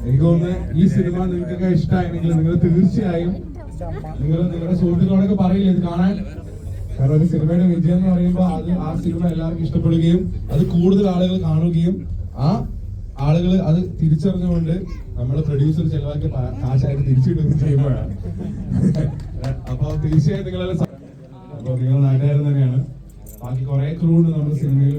എനിക്ക് തോന്നുന്നു ഈ സിനിമ നിങ്ങൾക്കൊക്കെ ഇഷ്ടമായെങ്കിൽ നിങ്ങൾ തീർച്ചയായും നിങ്ങളുടെ സുഹൃത്തുക്കളോടൊക്കെ പറയില്ല ഇത് കാണാൻ. കാരണം ഒരു സിനിമയുടെ വിജയം എന്ന് പറയുമ്പോൾ അത് ആ സിനിമ എല്ലാവർക്കും ഇഷ്ടപ്പെടുകയും അത് കൂടുതൽ ആളുകൾ കാണുകയും ആ ആളുകൾ അത് തിരിച്ചറിഞ്ഞുകൊണ്ട് നമ്മുടെ പ്രൊഡ്യൂസർ ചെലവാക്കിയ കാശായിട്ട് തിരിച്ചിടുകയും ചെയ്യുമ്പോഴാണ്. അപ്പൊ തീർച്ചയായും നിങ്ങൾ നാട്ടുകാരൻ തന്നെയാണ്. ബാക്കി കുറെ ക്രൂണ്ട് നമ്മുടെ സിനിമയിൽ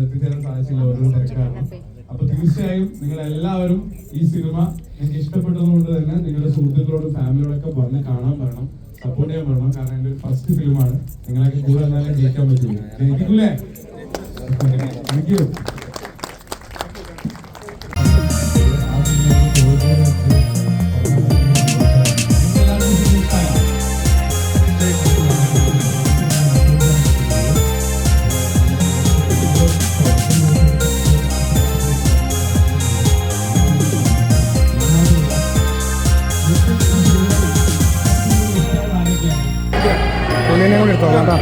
എത്തിച്ചേരാൻ സാധിച്ചില്ല ഓരോ തിരക്കാരണം. അപ്പൊ തീർച്ചയായും നിങ്ങൾ എല്ലാവരും ഈ സിനിമ എനിക്ക് ഇഷ്ടപ്പെട്ടതുകൊണ്ട് തന്നെ നിങ്ങളുടെ സുഹൃത്തുക്കളോടും ഫാമിലിയോടൊക്കെ വന്ന് കാണാൻ പറയണം, സപ്പോർട്ട് ചെയ്യാൻ പറയണം. കാരണം എന്റെ ഫസ്റ്റ് ഫിലിമാണ്. നിങ്ങളൊക്കെ കൂടെ എന്നാലും ജയിക്കാൻ പറ്റില്ല. ജയിക്കില്ലേ? Thank you. എടുത്തോളാം കേട്ടോ.